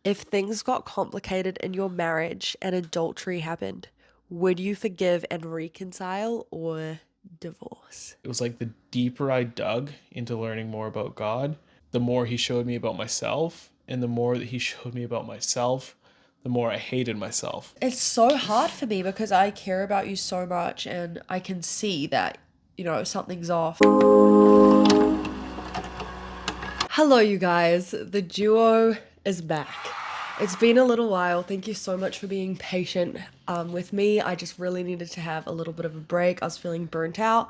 If things got complicated in your marriage and adultery happened, would you forgive and reconcile or divorce? It was like the deeper I dug into learning more about God, the more he showed me about myself. And the more that he showed me about myself, the more I hated myself. It's so hard for me because I care about you so much and I can see that, something's off. Hello, you guys. The duo is back. It's been a little while. Thank you so much for being patient with me. I just really needed to have a little bit of a break. I was feeling burnt out.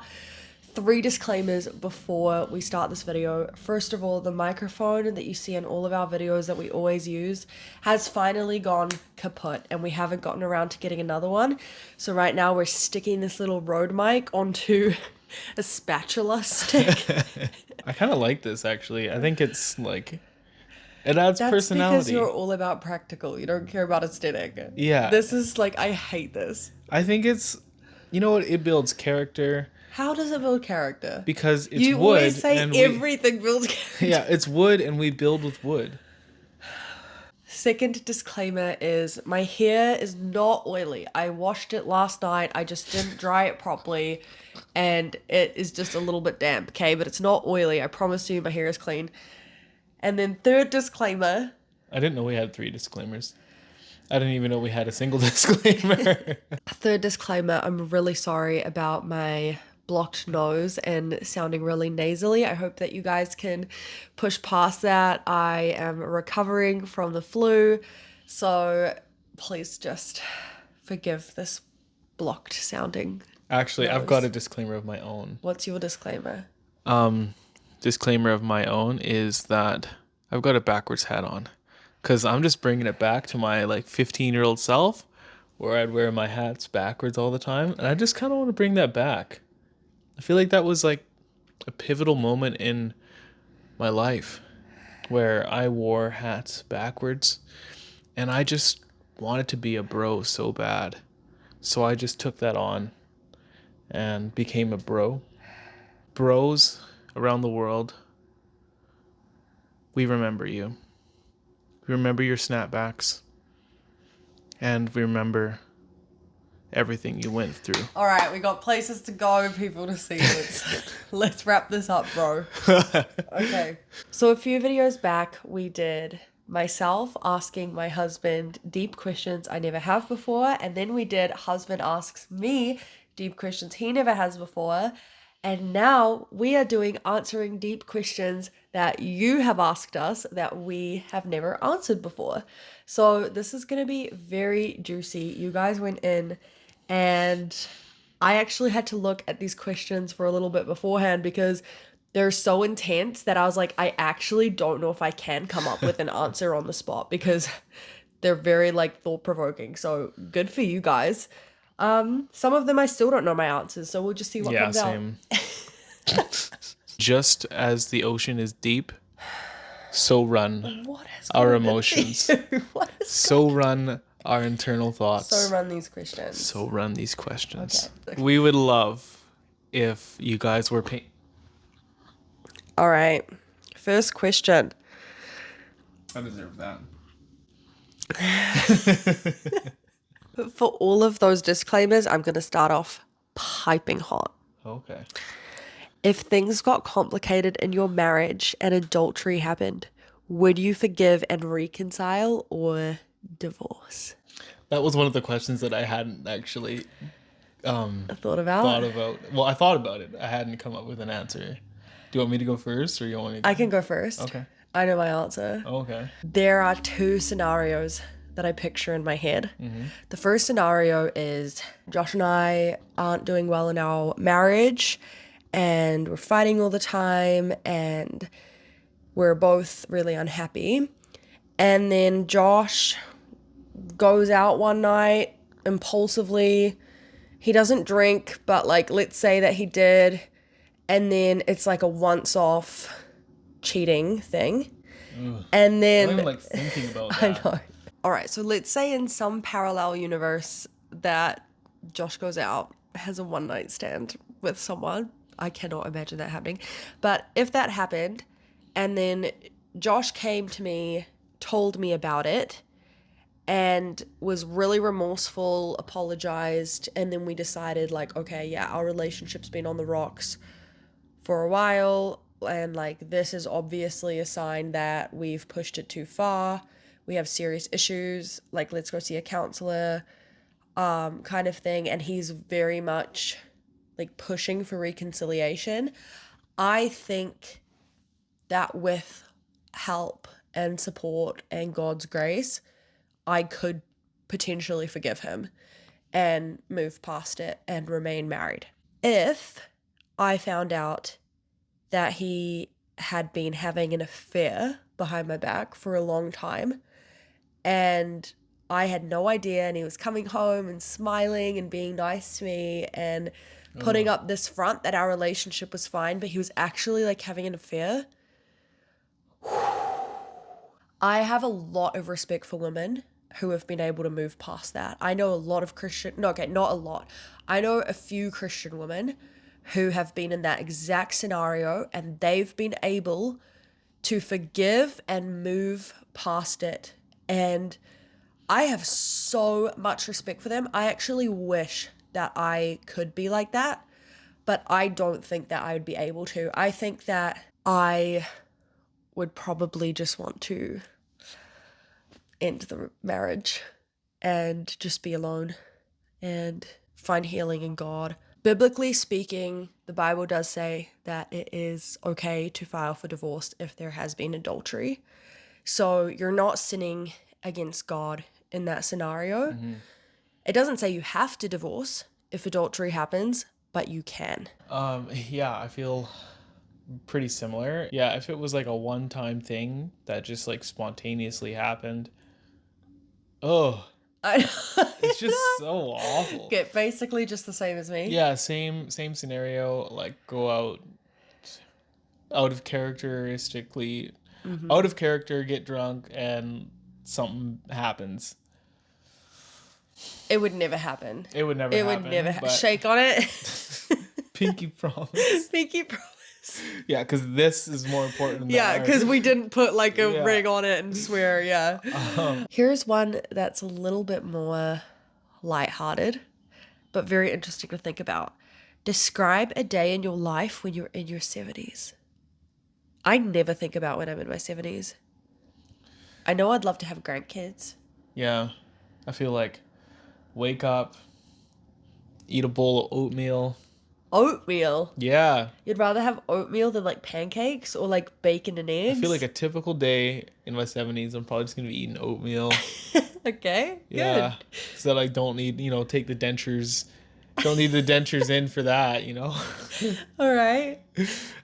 3 disclaimers before we start this video. First of all, the microphone that you see in all of our videos that we always use has finally gone kaput and we haven't gotten around to getting another one. So right now we're sticking this little Rode mic onto a spatula stick. I kind of like this actually. I think it's like it adds That's because personality. you're all about practical. You don't care about aesthetic. Yeah. This is like, I hate this. I think it's you know what, it builds character How does it build character? because it's You always wood say and everything builds character. yeah, it's wood and we build with wood. Second disclaimer is my hair is not oily. I washed it last night. I just didn't dry it properly and it is just a little bit damp, okay? But it's not oily. I promise you my hair is clean. And then third disclaimer. I didn't know we had 3 disclaimers. I didn't even know we had a single disclaimer. Third disclaimer, I'm really sorry about my blocked nose and sounding really nasally. I hope that you guys can push past that. I am recovering from the flu, so please just forgive this blocked sounding. Actually, I've nose. got a disclaimer of my own. What's your disclaimer? Disclaimer of my own is that I've got a backwards hat on because I'm just bringing it back to my like 15-year-old self where I'd wear my hats backwards all the time. And I just kind of want to bring that back. I feel like that was like a pivotal moment in my life where I wore hats backwards and I just wanted to be a bro so bad. So I just took that on and became a bro. Bros around the world, we remember you. We remember your snapbacks. And we remember everything you went through. All right, we got places to go, people to see. Let's wrap this up, bro. Okay. So a few videos back, we did myself asking my husband deep questions I never have before, and then we did husband asks me deep questions he never has before. And now we are doing answering deep questions that you have asked us that we have never answered before. So this is going to be very juicy. You guys went in and I actually had to look at these questions for a little bit beforehand because they're so intense that I was like, I actually don't know if I can come up with an answer on the spot because they're very like thought-provoking. So good for you guys. Some of them I still don't know my answers, so we'll just see what comes same. Just as the ocean is deep, so run our emotions. What is So run our internal thoughts. So run these questions. So run these questions. Okay. We would love if you guys were All right. First question. I deserve that. For all of those disclaimers, I'm going to start off piping hot. Okay. If things got complicated in your marriage and adultery happened, would you forgive and reconcile or divorce? That was one of the questions that I hadn't actually Thought about? Well, I thought about it. I hadn't come up with an answer. Do you want me to go first or you want me to? I can go first. Okay. I know my answer. Okay. There are 2 scenarios that I picture in my head. Mm-hmm. The first scenario is Josh and I aren't doing well in our marriage and we're fighting all the time and we're both really unhappy. And then Josh goes out one night impulsively. He doesn't drink, but like let's say that he did. And then it's like a once off cheating thing. Ugh. And then I'm even like thinking about that. I know. All right, so let's say in some parallel universe that Josh goes out, has a one night stand with someone. I cannot imagine that happening. But if that happened, and then Josh came to me told me about it and was really remorseful, apologized, and then we decided, like, okay, yeah, our relationship's been on the rocks for a while, and like this is obviously a sign that we've pushed it too far. We have serious issues, like let's go see a counselor, kind of thing. And he's very much like pushing for reconciliation. I think that with help and support and God's grace, I could potentially forgive him and move past it and remain married. If I found out that he had been having an affair behind my back for a long time and I had no idea, and he was coming home and smiling and being nice to me and putting up this front that our relationship was fine, but he was actually like having an affair. I have a lot of respect for women who have been able to move past that. I know a lot of not a lot. I know a few Christian women who have been in that exact scenario and they've been able to forgive and move past it. And I have so much respect for them. I actually wish that I could be like that, but I don't think that I would be able to. I think that I would probably just want to end the marriage and just be alone and find healing in God. Biblically speaking, the Bible does say that it is okay to file for divorce if there has been adultery. So you're not sinning against God in that scenario. Mm-hmm. It doesn't say you have to divorce if adultery happens, but you can. Yeah, I feel pretty similar. Yeah, if it was like a one-time thing that just like spontaneously happened, it's just so awful. Get basically just the same as me. Yeah, same scenario. Like go out of characteristically, out of character, get drunk, and something happens. It would never happen. It would never happen. Shake on it. Pinky promise. Pinky promise. Yeah, because this is more important than yeah, because we didn't put like a ring on it and swear, yeah. Here's one that's a little bit more lighthearted, but very interesting to think about. Describe a day in your life when you're in your 70s. I never think about when I'm in my 70s. I know I'd love to have grandkids. Yeah, I feel like wake up, eat a bowl of oatmeal. Oatmeal? Yeah. You'd rather have oatmeal than like pancakes or like bacon and eggs? I feel like a typical day in my 70s, I'm probably just going to be eating oatmeal. Okay, yeah, good. So that I don't need, take the dentures. Don't need the dentures in for that, All right.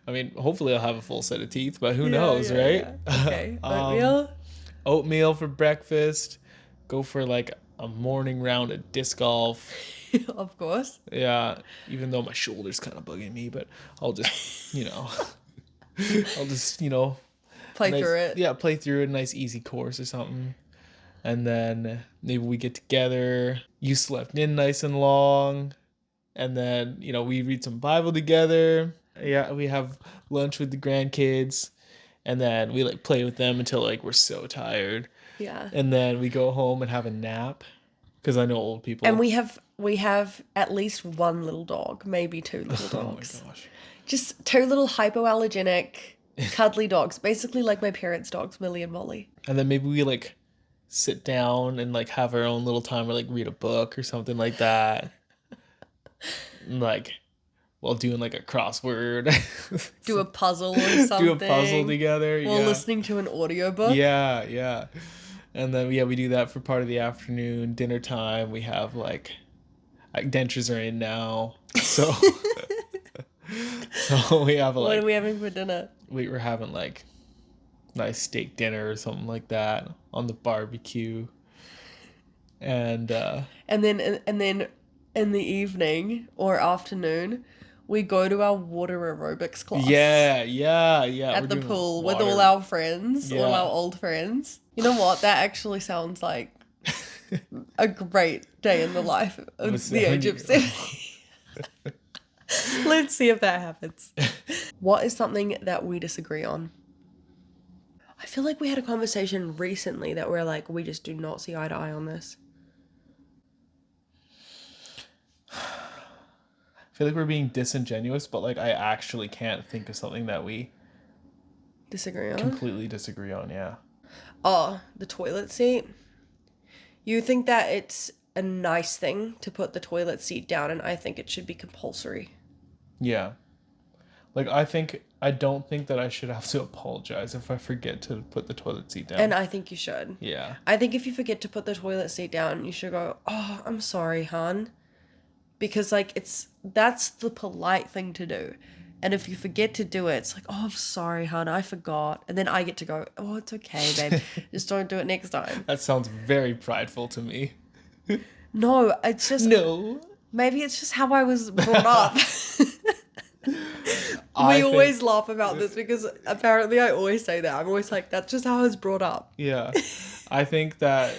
I mean, hopefully I'll have a full set of teeth, but who knows, right? Yeah. Okay, oatmeal? Oatmeal for breakfast. Go for like a morning round of disc golf. Of course. Yeah, even though my shoulder's kind of bugging me, but I'll just, play through it. Yeah, play through a nice easy course or something. And then maybe we get together. You slept in nice and long. And then, we read some Bible together. Yeah, we have lunch with the grandkids. And then we play with them until we're so tired. Yeah. And then we go home and have a nap. Because I know old people. And we have at least one little dog, maybe two little dogs. Oh my gosh. Just two little hypoallergenic, cuddly dogs. Basically like my parents' dogs, Millie and Molly. And then maybe we sit down and have our own little time or read a book or something like that. While doing a crossword. Do a puzzle or something. Do a puzzle together. While listening to an audiobook. Yeah. And then we do that for part of the afternoon. Dinner time, we have dentures are in now. So so we have what are we having for dinner? We're having nice steak dinner or something like that on the barbecue. And then in the evening or afternoon, we go to our water aerobics class. Yeah. At the pool with all our friends, all our old friends. You know what? That actually sounds like a great day in the life of the age of 70. Let's see if that happens. What is something that we disagree on? I feel like we had a conversation recently that we're like, we just do not see eye to eye on this. I feel like we're being disingenuous, but like I actually can't think of something that we Disagree on? completely disagree on. Yeah. Oh, the toilet seat. You think that it's a nice thing to put the toilet seat down, and I think it should be compulsory. Yeah. Like I don't think that I should have to apologize if I forget to put the toilet seat down. And I think you should. Yeah. I think if you forget to put the toilet seat down, you should go, "Oh, I'm sorry, hon." Because like that's the polite thing to do. And if you forget to do it, it's like, "Oh, I'm sorry, hon, I forgot." And then I get to go, "Oh, it's okay, babe. Just don't do it next time." That sounds very prideful to me. No, it's just No. maybe it's just how I was brought up. I We think- always laugh about this because apparently I always say that. I'm always like, that's just how I was brought up. Yeah. I think that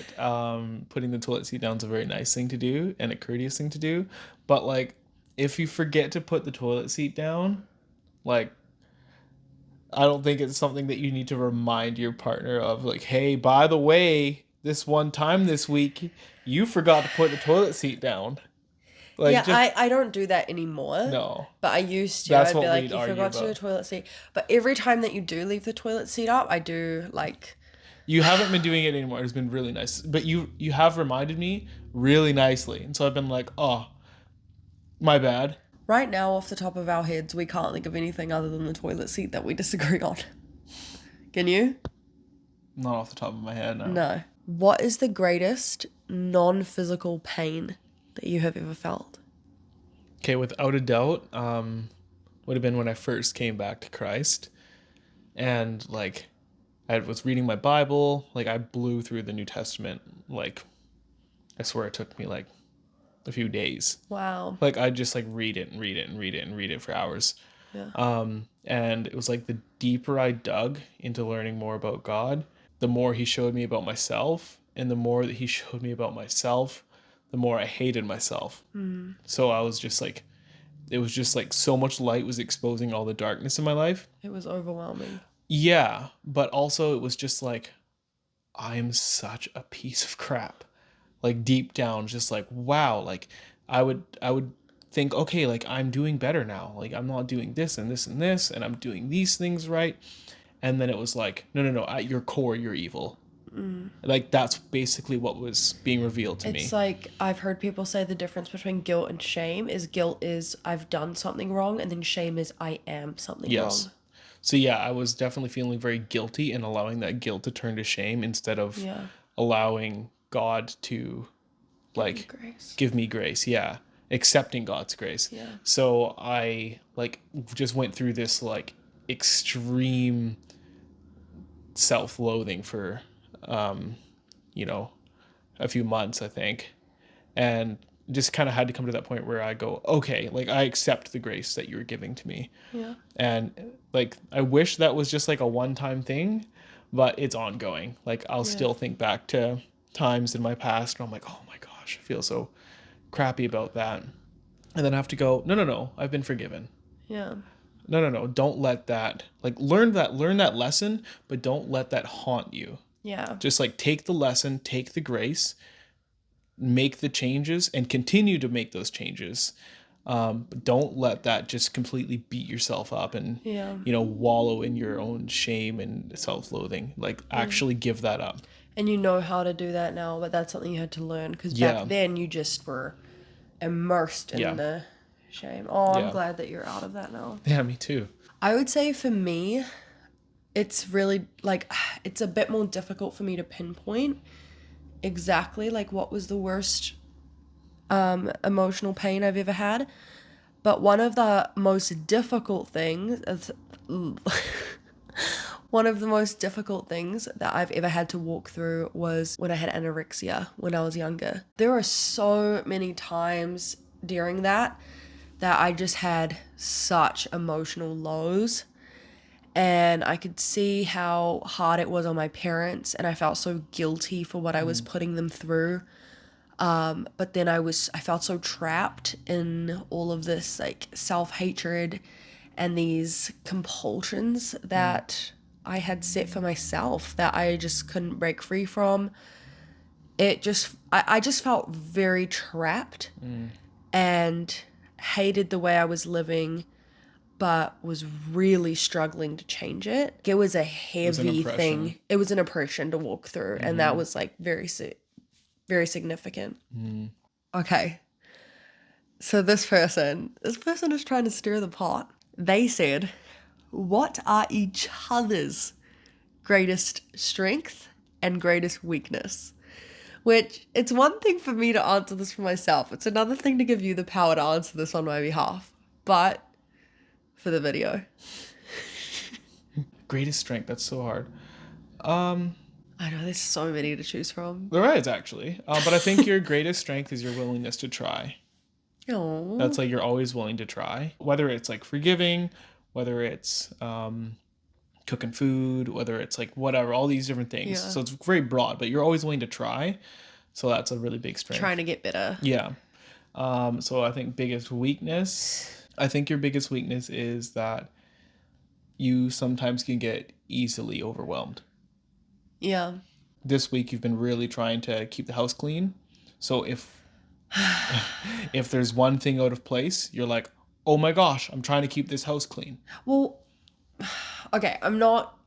putting the toilet seat down is a very nice thing to do and a courteous thing to do. But like if you forget to put the toilet seat down, like I don't think it's something that you need to remind your partner of, like, hey, by the way, this one time this week, you forgot to put the toilet seat down. Like, Yeah, just, I don't do that anymore. no. But I used to. That's I'd what be like, we'd you argue forgot to do the about. toilet seat. But every time that you do leave the toilet seat up, I do like, You haven't been doing it anymore. It's been really nice. But you have reminded me really nicely. And so I've been like, oh, my bad. right now off the top of our heads, we can't think of anything other than the toilet seat that we disagree on. Can you? Not off the top of my head, no. No. What is the greatest non-physical pain that you have ever felt? Okay, without a doubt, would have been when I first came back to Christ. And like I was reading my Bible, like I blew through the New Testament, like I swear it took me like a few days. Wow. Like I just like read it and read it and read it and read it for hours. Yeah. And it was like the deeper I dug into learning more about God, the more he showed me about myself, and the more that he showed me about myself, the more I hated myself. So I was just like, it was just like so much light was exposing all the darkness in my life. It was overwhelming. Yeah, but also it was just like, I'm such a piece of crap. Like deep down, just like, wow, like I would think, okay, like I'm doing better now. Like I'm not doing this and this and this, and I'm doing these things right. And then it was like, no, at your core, you're evil. Like that's basically what was being revealed to me. It's like I've heard people say the difference between guilt and shame is guilt is I've done something wrong, and then shame is I am something Yes. wrong. So yeah, I was definitely feeling very guilty and allowing that guilt to turn to shame instead of Yeah. allowing God to like Grace. give me grace. Yeah. Accepting God's grace. Yeah. So I like just went through this like extreme self-loathing for you know, a few months, I think. And just kind of had to come to that point where I go, okay, like I accept the grace that you're giving to me. Yeah. And like I wish that was just like a one-time thing, but it's ongoing. Like I'll still think back to times in my past where I'm like, oh my gosh, I feel so crappy about that. And then I have to go, no, I've been forgiven. Yeah. No, don't let that, like learn that lesson, but don't let that haunt you. Yeah. Just like take the lesson, take the grace, make the changes, and continue to make those changes. But don't let that just completely beat yourself up and Yeah. wallow in your own shame and self-loathing. Like actually give that up. And you know how to do that now, but that's something you had to learn because Yeah. back then you just were immersed in Yeah. the shame. Oh, I'm Yeah. glad that you're out of that now. Yeah, me too. I would say for me, it's really like it's a bit more difficult for me to pinpoint exactly like what was the worst emotional pain I've ever had. But one of the most difficult things one of the most difficult things that I've ever had to walk through was when I had anorexia when I was younger. There were so many times during that I just had such emotional lows. And I could see how hard it was on my parents, and I felt so guilty for what I was putting them through. But then I felt so trapped in all of this like self-hatred and these compulsions that I had set for myself that I just couldn't break free from. I just felt very trapped and hated the way I was living, but was really struggling to change it. It was a heavy thing. It was an oppression to walk through, and that was like very significant. Okay. So this person is trying to stir the pot. They said, what are each other's greatest strength and greatest weakness? Which, it's one thing for me to answer this for myself. It's another thing to give you the power to answer this on my behalf. But for the video. Greatest strength, that's so hard. I know, there's so many to choose from. There is, actually. But I think your greatest strength is your willingness to try. Oh. That's like you're always willing to try. Whether it's like forgiving, whether it's cooking food, whether it's like whatever, all these different things. Yeah. So it's very broad, but you're always willing to try. So that's a really big strength. Trying to get better. Yeah. So I think biggest weakness. I think your biggest weakness is that you sometimes can get easily overwhelmed. Yeah. This week you've been really trying to keep the house clean. So if there's one thing out of place, you're like, oh my gosh, I'm trying to keep this house clean. Well, okay, I'm not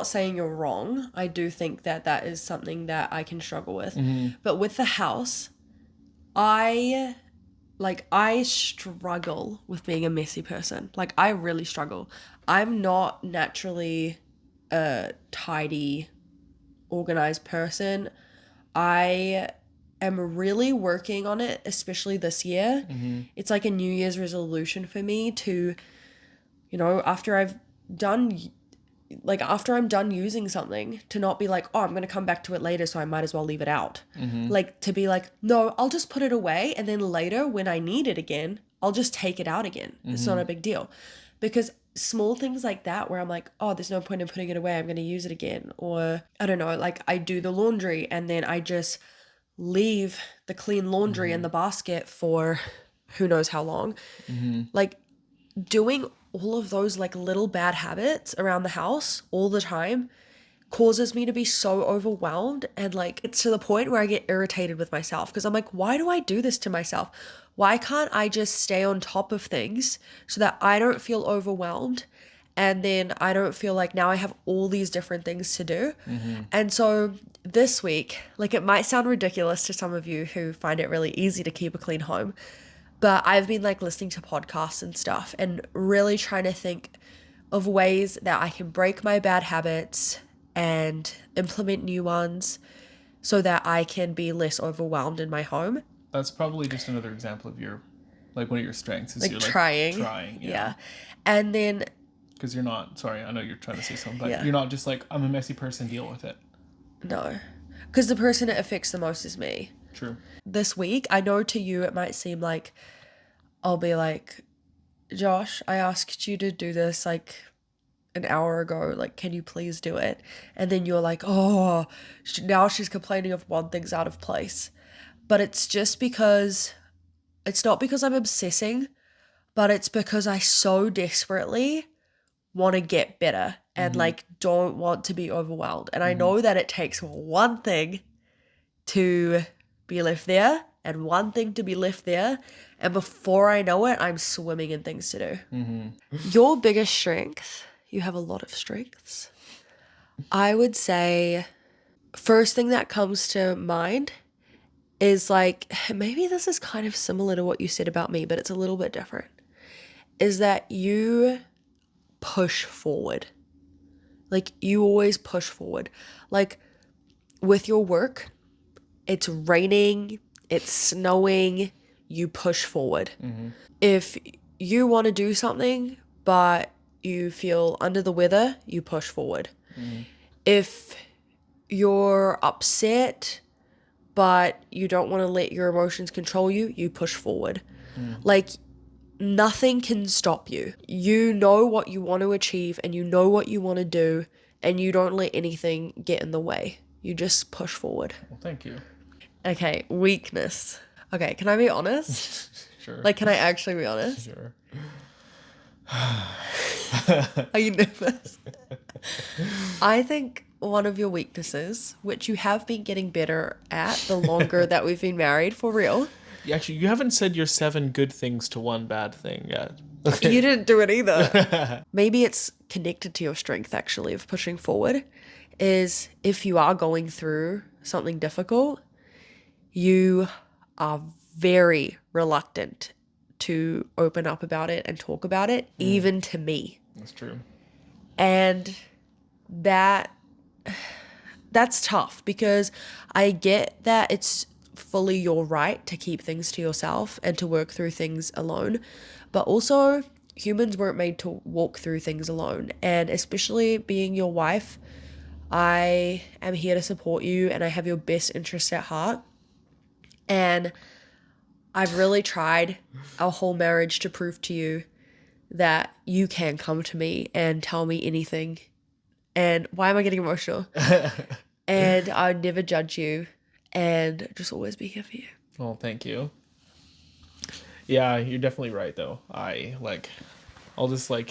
saying you're wrong. I do think that is something that I can struggle with. But with the house, I struggle with being a messy person. Like, I really struggle. I'm not naturally a tidy, organized person. I am really working on it, especially this year. It's like a New Year's resolution for me to, after I'm done using something, to not be like, oh, I'm going to come back to it later, so I might as well leave it out. Like, to be like, no, I'll just put it away, and then later when I need it again, I'll just take it out again. It's not a big deal. Because small things like that where I'm like, oh, there's no point in putting it away, I'm going to use it again. Or, I don't know, like I do the laundry and then I just leave the clean laundry in the basket for who knows how long. Like, doing all of those like little bad habits around the house all the time causes me to be so overwhelmed, and like it's to the point where I get irritated with myself because I'm like, why do I do this to myself? Why can't I just stay on top of things so that I don't feel overwhelmed, and then I don't feel like now I have all these different things to do? And so this week, like, it might sound ridiculous to some of you who find it really easy to keep a clean home, but I've been like listening to podcasts and stuff and really trying to think of ways that I can break my bad habits and implement new ones so that I can be less overwhelmed in my home. That's probably just another example of your, like, one of your strengths is Like you're trying. Yeah. And then, because you're not, sorry, I know you're trying to say something, but Yeah. you're not just like, I'm a messy person, deal with it. no, because the person it affects the most is me. True. This week, I know to you it might seem like I'll be like, Josh, I asked you to do this like an hour ago, like, can you please do it? And then you're like, oh, now she's complaining of one thing's out of place. But it's just because, it's not because I'm obsessing, but it's because I so desperately want to get better and like don't want to be overwhelmed. And I know that it takes one thing to be left there and one thing to be left there, and before I know it, I'm swimming in things to do. Your biggest strength, you have a lot of strengths. I would say first thing that comes to mind is like, maybe this is kind of similar to what you said about me, but it's a little bit different, is that you push forward. Like, you always push forward. Like, with your work, it's raining, it's snowing, you push forward. If you want to do something, but you feel under the weather, you push forward. If you're upset, but you don't want to let your emotions control you, you push forward. Like, nothing can stop you. You know what you want to achieve and you know what you want to do, and you don't let anything get in the way. You just push forward. Well, thank you. Okay, weakness. Okay, can I be honest? Sure. Like, can I actually be honest? Sure. Are you nervous? I think one of your weaknesses, which you have been getting better at the longer that we've been married, for real. Actually, you haven't said your 7 good things to 1 bad thing yet. You didn't do it either. Maybe it's connected to your strength, actually, of pushing forward, is if you are going through something difficult, you are very reluctant to open up about it and talk about it, even to me. That's true. And that's tough, because I get that it's fully your right to keep things to yourself and to work through things alone. But also, humans weren't made to walk through things alone. And especially being your wife, I am here to support you and I have your best interests at heart. And I've really tried our whole marriage to prove to you that you can come to me and tell me anything. And why am I getting emotional? And I would never judge you and just always be here for you. Oh, thank you. Yeah, you're definitely right though. I'll just I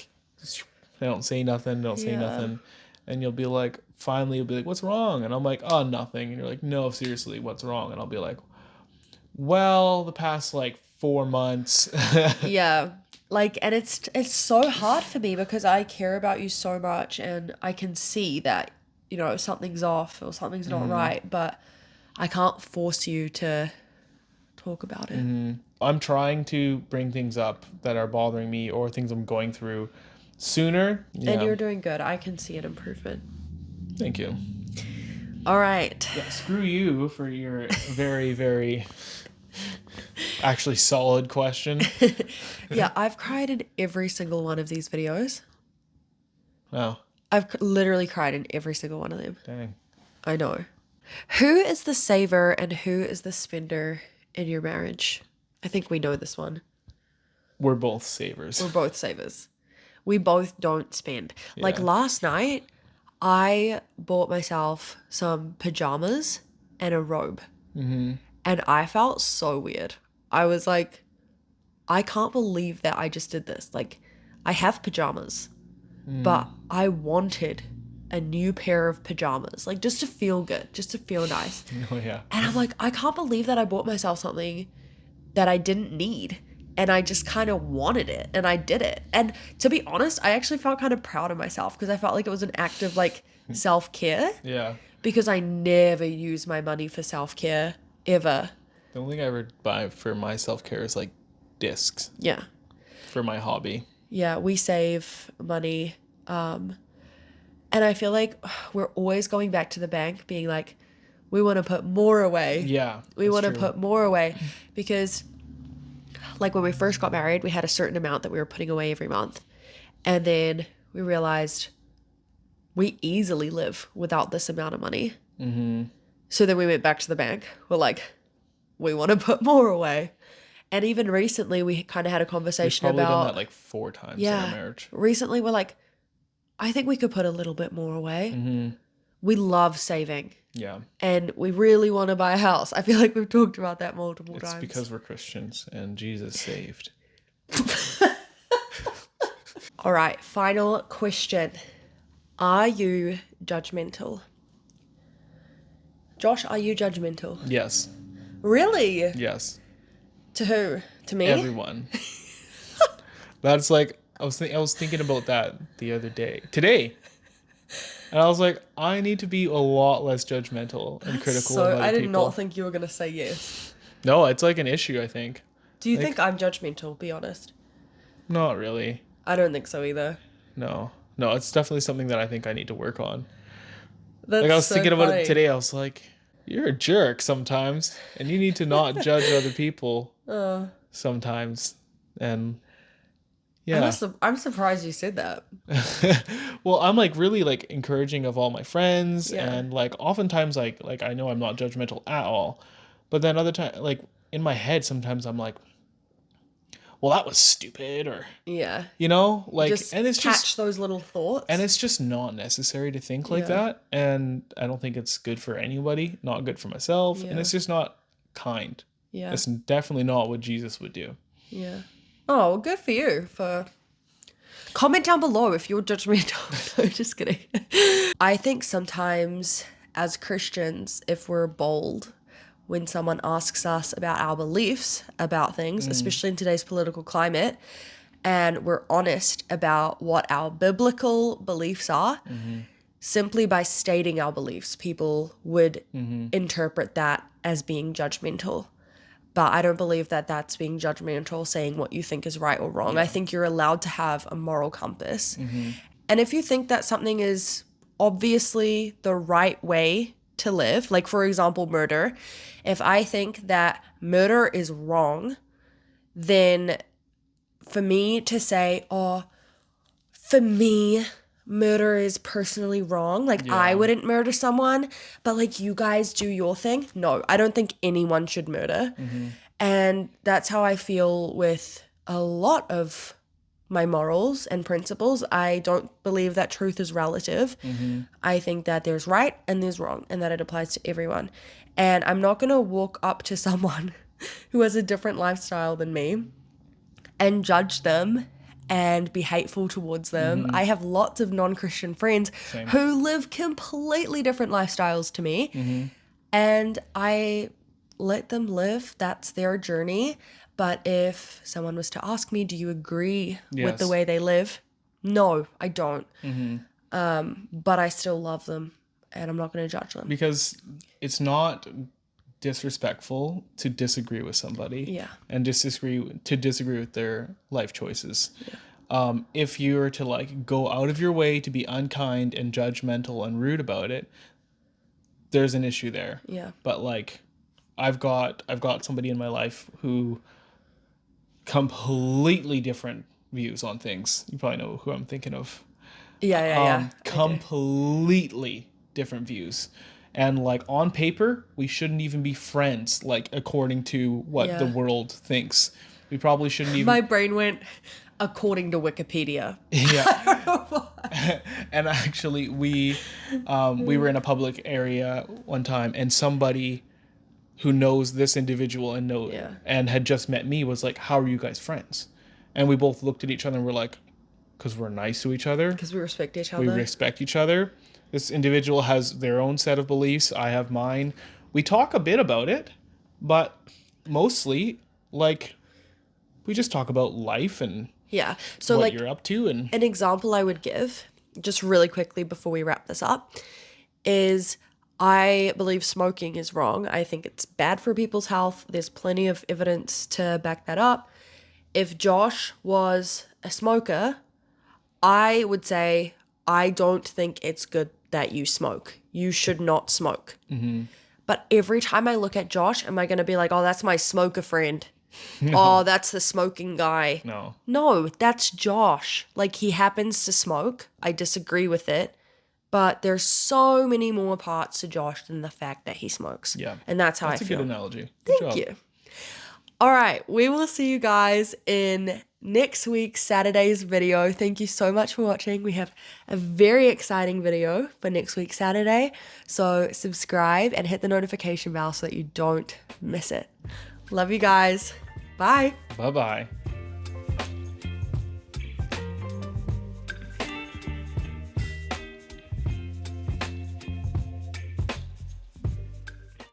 don't say nothing, and you'll be like, finally you'll be like, what's wrong? And I'm like, oh, nothing. And you're like, no, seriously, what's wrong? And I'll be like, well, the past 4 months. Yeah. And it's so hard for me because I care about you so much and I can see that, something's off or something's not right, but I can't force you to talk about it. I'm trying to bring things up that are bothering me or things I'm going through sooner. Yeah. And you're doing good. I can see an improvement. Thank you. All right. Yeah, screw you for your very, very actually solid question. Yeah, I've cried in every single one of these videos. Wow. I've literally cried in every single one of them. Dang. I know. Who is the saver and who is the spender in your marriage? I think we know this one. We're both savers. We're both savers. We both don't spend. Yeah. Last night, I bought myself some pajamas and a robe. Mm-hmm. And I felt so weird. I was like, I can't believe that I just did this. I have pajamas, but I wanted a new pair of pajamas, just to feel good, just to feel nice. Oh, yeah. And I'm like, I can't believe that I bought myself something that I didn't need. And I just kind of wanted it and I did it. And to be honest, I actually felt kind of proud of myself because I felt like it was an act of self-care. Yeah. Because I never use my money for self-care ever. The only thing I ever buy for my self-care is discs. Yeah. For my hobby. Yeah, we save money. And I feel like we're always going back to the bank being like, we want to put more away. Yeah. We want to put more away because when we first got married, we had a certain amount that we were putting away every month. And then we realized we easily live without this amount of money. Mm-hmm. So then we went back to the bank. We're like, we want to put more away. And even recently, we kind of had a conversation We've probably about done that 4 times in our marriage. Recently, we're like, I think we could put a little bit more away. Mm-hmm. We love saving. Yeah. And we really want to buy a house. I feel like we've talked about that multiple times. It's because we're Christians and Jesus saved. All right, final question. Are you judgmental? Josh, are you judgmental? Yes. Really? Yes. To who? To me? Everyone. That's I was thinking about that the other day. Today. And I was like, I need to be a lot less judgmental and critical of other people. I did not think you were going to say yes. No, it's an issue, I think. Do you think I'm judgmental? Be honest. Not really. I don't think so either. No, it's definitely something that I think I need to work on. That's I was so thinking about funny. it today. I was like, you're a jerk sometimes, and you need to not judge other people sometimes. And yeah, I'm surprised you said that. well, I'm really encouraging of all my friends, Yeah. and oftentimes I know I'm not judgmental at all, but then other time in my head sometimes I'm like, well, that was stupid, or Yeah. Just and it's catch those little thoughts. And it's just not necessary to think like that, and I don't think it's good for anybody, not good for myself, and it's just not kind. Yeah. It's definitely not what Jesus would do. Yeah. Oh, well, good for you for Comment down below if you're judgmental. No, just kidding. I think sometimes as Christians, if we're bold, when someone asks us about our beliefs about things, especially in today's political climate, and we're honest about what our biblical beliefs are, simply by stating our beliefs, people would interpret that as being judgmental. But I don't believe that that's being judgmental, saying what you think is right or wrong. I think you're allowed to have a moral compass. And if you think that something is obviously the right way to live, like for example, murder, if I think that murder is wrong, then for me to say, oh, for me, murder is personally wrong. Like, I wouldn't murder someone, but like you guys do your thing. No, I don't think anyone should murder. And that's how I feel with a lot of my morals and principles. I don't believe that truth is relative. I think that there's right and there's wrong, and that it applies to everyone. And I'm not going to walk up to someone who has a different lifestyle than me and judge them and be hateful towards them. I have lots of non-Christian friends who live completely different lifestyles to me, and I let them live. That's their journey. But if someone was to ask me, do you agree with the way they live? No, I don't. But I still love them, and I'm not going to judge them. Because it's not disrespectful to disagree with somebody and disagree with their life choices. If you were to like go out of your way to be unkind and judgmental and rude about it, there's an issue there. But like I've got somebody in my life who completely different views on things. You probably know who I'm thinking of. Completely different views. And like on paper, we shouldn't even be friends, like according to what the world thinks. We probably shouldn't even... My brain went according to Wikipedia. And actually we were in a public area one time, and somebody who knows this individual and had just met me was like, how are you guys friends? And we both looked at each other and were like, because we're nice to each other. Because we respect each other. We respect each other. This individual has their own set of beliefs. I have mine. We talk a bit about it, but mostly, like, we just talk about life and so what like, you're up to. And an example I would give, just really quickly before we wrap this up, is I believe smoking is wrong. I think it's bad for people's health. There's plenty of evidence to back that up. If Josh was a smoker, I would say, I don't think it's good that you smoke. You should not smoke. But every time I look at Josh, am I going to be like, oh, that's my smoker friend? Oh, that's the smoking guy. No, that's Josh. Like, he happens to smoke. I disagree with it. But there's so many more parts to Josh than the fact that he smokes. And that's how I feel. That's a good analogy. Thank you. All right, we will see you guys in next week's Saturday's video. Thank you so much for watching. We have a very exciting video for next week Saturday. So subscribe and hit the notification bell so that you don't miss it. Love you guys. Bye. Bye-bye.